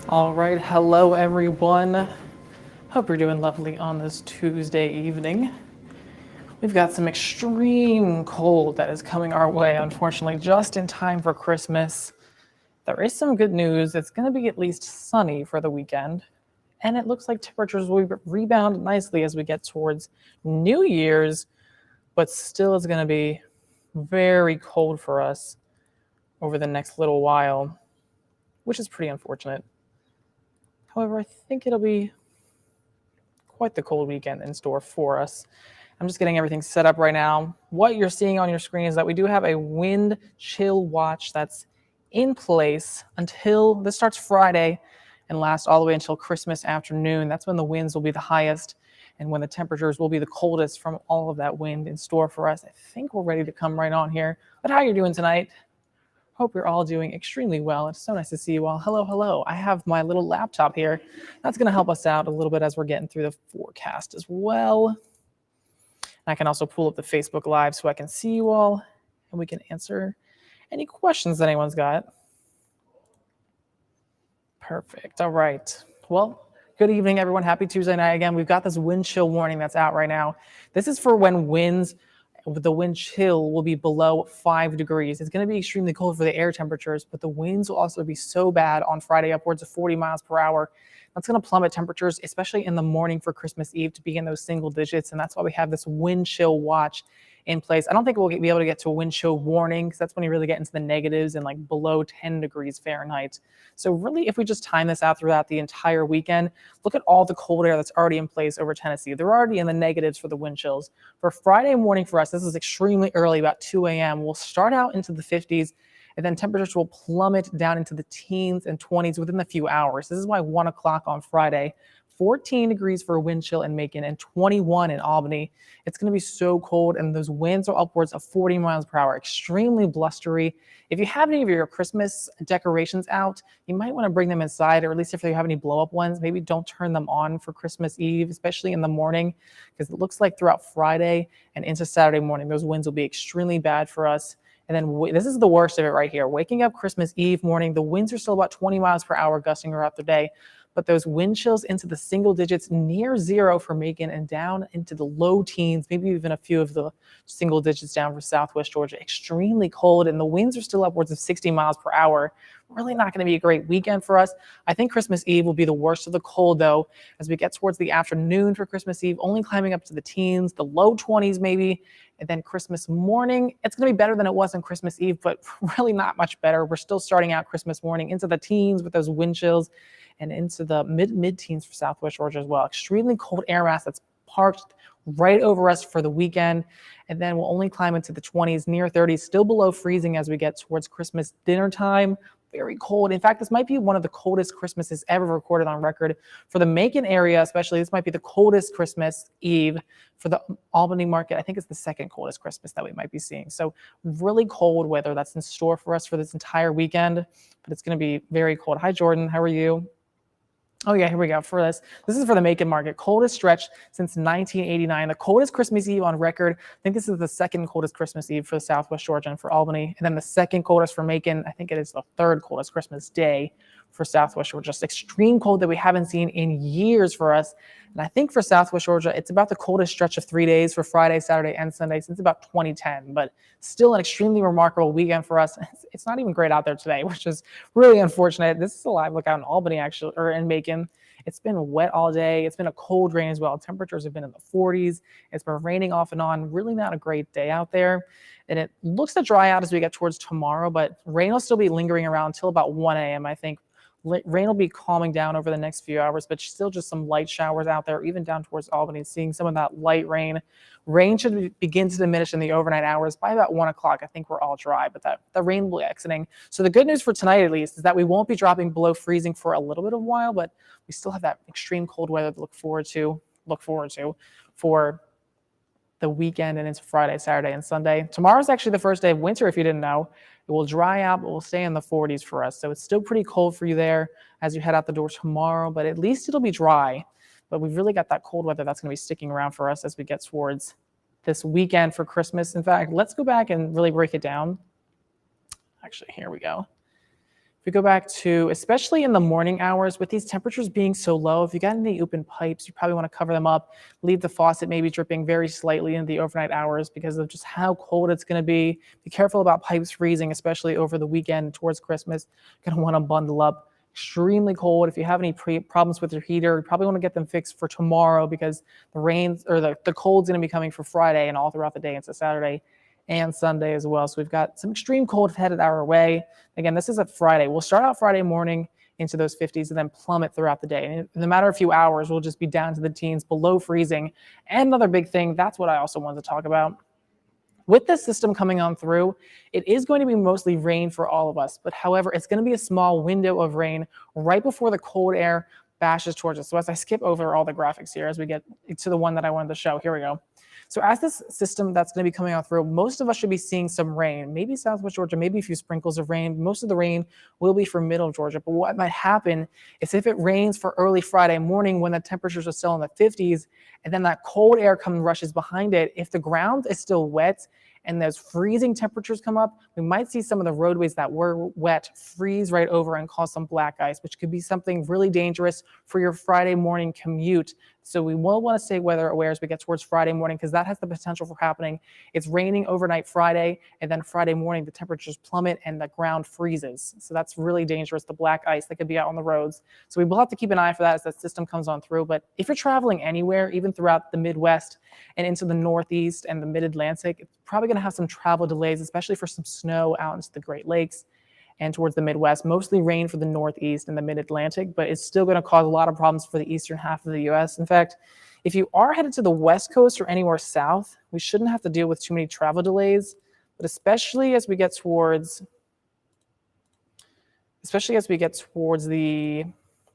All right, hello everyone. Hope you're doing lovely on this Tuesday evening. We've got some extreme cold that is coming our way, unfortunately, just in time for Christmas. There is some good news. It's going to be at least sunny for the weekend, and it looks like temperatures will rebound nicely as we get towards New Year's, but still it's going to be very cold for us over the next little while, which is pretty unfortunate. However, I think it'll be quite the cold weekend in store for us. I'm just getting everything set up right now. What you're seeing on your screen is that we do have a wind chill watch that's in place until this starts Friday and lasts all the way until Christmas afternoon. That's when the winds will be the highest and when the temperatures will be the coldest from all of that wind in store for us. I think we're ready to come right on here. But how are you doing tonight? Hope you're all doing extremely well. It's so nice to see you all. Hello, hello. I have my little laptop here. That's going to help us out a little bit as we're getting through the forecast as well. And I can also pull up the Facebook Live so I can see you all and we can answer any questions that anyone's got. Perfect. All right. Well, good evening, everyone. Happy Tuesday night again. We've got this wind chill warning that's out right now. This is for when the wind chill will be below 5 degrees. It's going to be extremely cold for the air temperatures, but the winds will also be so bad on Friday, upwards of 40 miles per hour. That's going to plummet temperatures, especially in the morning for Christmas Eve, to be in those single digits. And that's why we have this wind chill watch in place. I don't think we'll be able to get to a wind chill warning because that's when you really get into the negatives and like below 10 degrees Fahrenheit. So really, if we just time this out throughout the entire weekend, look at all the cold air that's already in place over Tennessee. They're already in the negatives for the wind chills. For Friday morning for us, this is extremely early, about 2 a.m. We'll start out into the 50s, and then temperatures will plummet down into the teens and 20s within a few hours. This is why 1 o'clock on Friday, 14 degrees for a wind chill in Macon and 21 in Albany. It's going to be so cold, and those winds are upwards of 40 miles per hour, extremely blustery. If you have any of your Christmas decorations out, you might want to bring them inside, or at least if you have any blow-up ones, maybe don't turn them on for Christmas Eve, especially in the morning, because it looks like throughout Friday and into Saturday morning, those winds will be extremely bad for us. And then this is the worst of it right here. Waking up Christmas Eve morning, the winds are still about 20 miles per hour gusting throughout the day, but those wind chills into the single digits, near zero for Macon, and down into the low teens, maybe even a few of the single digits down for Southwest Georgia. Extremely cold, and the winds are still upwards of 60 miles per hour. Really not going to be a great weekend for us. I think Christmas Eve will be the worst of the cold, though, as we get towards the afternoon for Christmas Eve, only climbing up to the teens, the low 20s maybe. And then Christmas morning, it's going to be better than it was on Christmas Eve, but really not much better. We're still starting out Christmas morning into the teens with those wind chills and into the mid-teens for Southwest Georgia as well. Extremely cold air mass that's parked right over us for the weekend. And then we'll only climb into the 20s, near 30s, still below freezing as we get towards Christmas dinner time. Very cold. In fact, this might be one of the coldest Christmases ever recorded on record. For the Macon area especially, this might be the coldest Christmas Eve. For the Albany market, I think it's the second coldest Christmas that we might be seeing. So really cold weather that's in store for us for this entire weekend, but it's going to be very cold. Hi, Jordan. How are you? Oh yeah, here we go for this. This is for the Macon market. Coldest stretch since 1989. The coldest Christmas Eve on record. I think this is the second coldest Christmas Eve for Southwest Georgia and for Albany. And then the second coldest for Macon. I think it is the third coldest Christmas day for Southwest Georgia. Just extreme cold that we haven't seen in years for us. And I think for Southwest Georgia, it's about the coldest stretch of 3 days for Friday, Saturday, and Sunday since about 2010. But still an extremely remarkable weekend for us. It's not even great out there today, which is really unfortunate. This is a live look out in Albany, actually, or in Macon. It's been wet all day. It's been a cold rain as well. Temperatures have been in the 40s. It's been raining off and on. Really not a great day out there. And it looks to dry out as we get towards tomorrow, but rain will still be lingering around until about 1 a.m., I think. Rain will be calming down over the next few hours, but still just some light showers out there, even down towards Albany, seeing some of that light rain. Rain should begin to diminish in the overnight hours by about 1 o'clock. I think we're all dry, but the rain will be exiting. So the good news for tonight, at least, is that we won't be dropping below freezing for a little bit of a while, but we still have that extreme cold weather to look forward to for the weekend and into Friday, Saturday, and Sunday. Tomorrow's actually the first day of winter, if you didn't know. It will dry out, but we'll stay in the 40s for us. So it's still pretty cold for you there as you head out the door tomorrow, but at least it'll be dry. But we've really got that cold weather that's going to be sticking around for us as we get towards this weekend for Christmas. In fact, let's go back and really break it down. Actually, here we go. we go back to, especially in the morning hours, with these temperatures being so low, if you got any open pipes, you probably want to cover them up, leave the faucet maybe dripping very slightly in the overnight hours because of just how cold it's going to be. Be careful about pipes freezing, especially over the weekend towards Christmas. You're going to want to bundle up. Extremely cold. If you have any problems with your heater, you probably want to get them fixed for tomorrow because the rain or the cold's going to be coming for Friday and all throughout the day into Saturday and Sunday as well. So we've got some extreme cold headed our way. Again, this is a Friday. We'll start out Friday morning into those 50s and then plummet throughout the day. And in a matter of a few hours, we'll just be down to the teens, below freezing. And another big thing, that's what I also wanted to talk about. With this system coming on through, it is going to be mostly rain for all of us. But however, it's going to be a small window of rain right before the cold air bashes towards us. So as I skip over all the graphics here, as we get to the one that I wanted to show, here we go. So as this system that's going to be coming out through, most of us should be seeing some rain, maybe Southwest Georgia, maybe a few sprinkles of rain. Most of the rain will be for middle Georgia. But what might happen is if it rains for early Friday morning when the temperatures are still in the 50s, and then that cold air comes rushes behind it, if the ground is still wet and those freezing temperatures come up, we might see some of the roadways that were wet freeze right over and cause some black ice, which could be something really dangerous for your Friday morning commute. So we will want to stay weather aware as we get towards Friday morning because that has the potential for happening. It's raining overnight Friday, and then Friday morning the temperatures plummet and the ground freezes. So that's really dangerous, the black ice that could be out on the roads. So we will have to keep an eye for that as that system comes on through. But if you're traveling anywhere, even throughout the Midwest and into the Northeast and the Mid-Atlantic, it's probably going to have some travel delays, especially for some snow out into the Great Lakes and towards the Midwest. Mostly rain for the Northeast and the Mid-Atlantic, but it's still going to cause a lot of problems for the eastern half of the U.S. In fact, if you are headed to the West Coast or anywhere south, we shouldn't have to deal with too many travel delays, but especially as we get towards the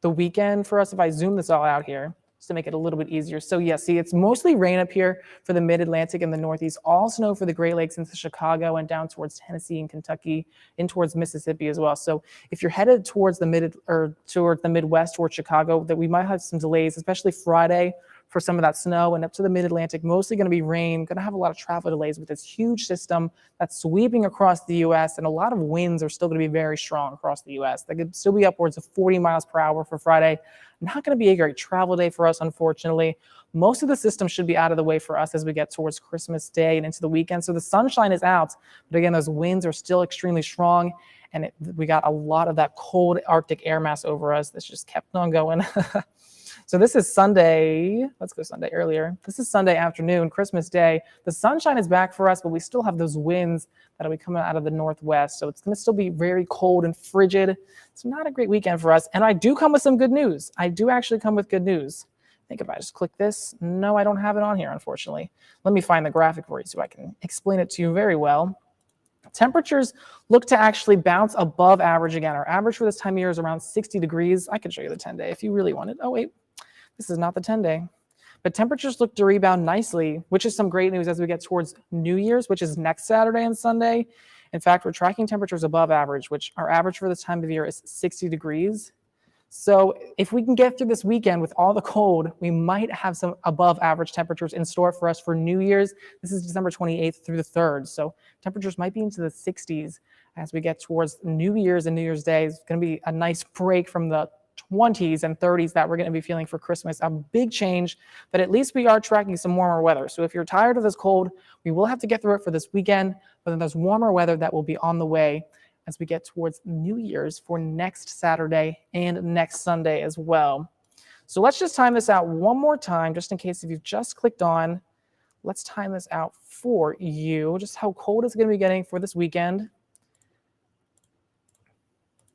weekend for us. If I zoom this all out here, just to make it a little bit easier. So yeah, see, it's mostly rain up here for the Mid-Atlantic and the Northeast, all snow for the Great Lakes into Chicago and down towards Tennessee and Kentucky, in towards Mississippi as well. So if you're headed towards the Midwest, towards Chicago, that we might have some delays, especially Friday for some of that snow, and up to the Mid-Atlantic, mostly going to be rain, going to have a lot of travel delays with this huge system that's sweeping across the U.S., and a lot of winds are still going to be very strong across the U.S. They could still be upwards of 40 miles per hour for Friday. Not going to be a great travel day for us, unfortunately. Most of the system should be out of the way for us as we get towards Christmas Day and into the weekend. So the sunshine is out, but again, those winds are still extremely strong, and we got a lot of that cold Arctic air mass over us that's just kept on going. So this is Sunday. Let's go Sunday earlier. This is Sunday afternoon, Christmas Day. The sunshine is back for us, but we still have those winds that'll be coming out of the northwest. So it's going to still be very cold and frigid. It's not a great weekend for us. And I do come with some good news. I do actually come with good news. I think if I just click this, no, I don't have it on here, unfortunately. Let me find the graphic for you so I can explain it to you very well. Temperatures look to actually bounce above average again. Our average for this time of year is around 60 degrees. I can show you the 10-day if you really wanted. Oh, wait. This is not the 10-day. But temperatures look to rebound nicely, which is some great news as we get towards New Year's, which is next Saturday and Sunday. In fact, we're tracking temperatures above average, which our average for this time of year is 60 degrees. So if we can get through this weekend with all the cold, we might have some above average temperatures in store for us for New Year's. This is December 28th through the 3rd. So temperatures might be into the 60s as we get towards New Year's and New Year's Day. It's going to be a nice break from the 20s and 30s that we're going to be feeling for Christmas. A big change, but at least we are tracking some warmer weather. So if you're tired of this cold, we will have to get through it for this weekend, but then there's warmer weather that will be on the way as we get towards New Year's for next Saturday and next Sunday as well. So let's just time this out one more time, just in case if you've just clicked on. Let's time this out for you, just how cold it's going to be getting for this weekend.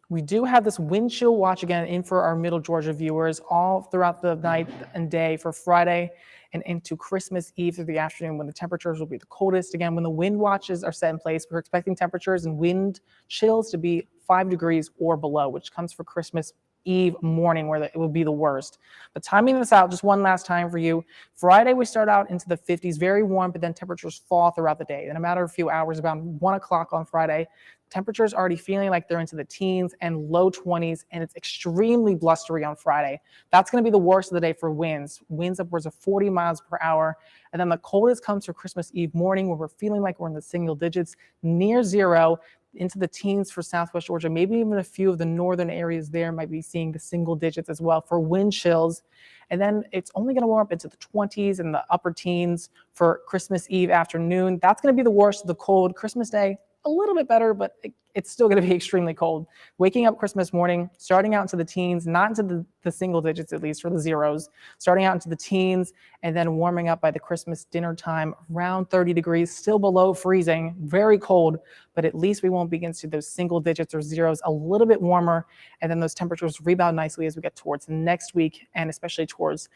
We do have this wind chill watch again in for our Middle Georgia viewers all throughout the night and day for Friday and into Christmas Eve through the afternoon when the temperatures will be the coldest. Again, when the wind watches are set in place, we're expecting temperatures and wind chills to be 5 degrees or below, which comes for Christmas Eve morning where it will be the worst. But timing this out just one last time for you. Friday, we start out into the 50s, very warm, but then temperatures fall throughout the day. In a matter of a few hours, about 1 o'clock on Friday, temperatures already feeling like they're into the teens and low 20s, and it's extremely blustery on Friday. That's going to be the worst of the day for winds upwards of 40 miles per hour. And then the coldest comes for Christmas Eve morning where we're feeling like we're in the single digits, near zero. into the teens for Southwest Georgia. Maybe even a few of the northern areas there might be seeing the single digits as well for wind chills. And then it's only going to warm up into the 20s and the upper teens for Christmas Eve afternoon. That's going to be the worst of the cold. Christmas Day, a little bit better, but it's still going to be extremely cold. Waking up Christmas morning, starting out into the teens, not into the single digits at least, or the zeros, starting out into the teens, and then warming up by the Christmas dinner time around 30 degrees, still below freezing, very cold, but at least we won't begin to see those single digits or zeros, a little bit warmer, and then those temperatures rebound nicely as we get towards next week, and especially towards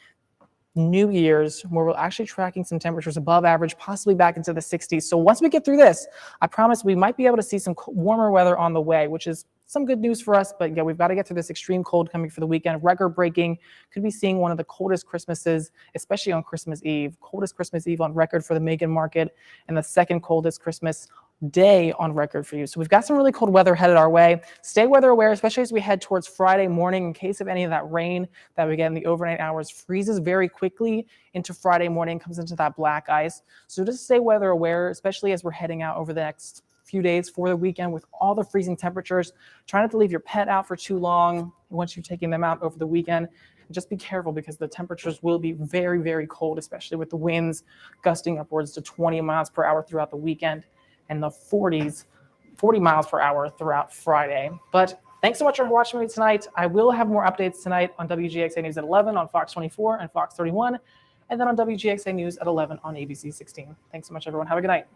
New Year's, where we're actually tracking some temperatures above average, possibly back into the 60s. So once we get through this, I promise we might be able to see some warmer weather on the way, which is some good news for us. But yeah, we've got to get through this extreme cold coming for the weekend. Record breaking, could be seeing one of the coldest Christmases, especially on Christmas Eve. Coldest Christmas Eve on record for the Macon market, and the second coldest Christmas day on record for you. So we've got some really cold weather headed our way. Stay weather aware, especially as we head towards Friday morning, in case of any of that rain that we get in the overnight hours freezes very quickly into Friday morning, comes into that black ice. So just stay weather aware, especially as we're heading out over the next few days for the weekend with all the freezing temperatures. Try not to leave your pet out for too long once you're taking them out over the weekend. Just be careful because the temperatures will be very, very cold, especially with the winds gusting upwards to 20 miles per hour throughout the weekend, and the 40 miles per hour throughout Friday. But thanks so much for watching me tonight. I will have more updates tonight on WGXA News at 11 on Fox 24 and Fox 31, and then on WGXA News at 11 on ABC 16. Thanks so much, everyone. Have a good night.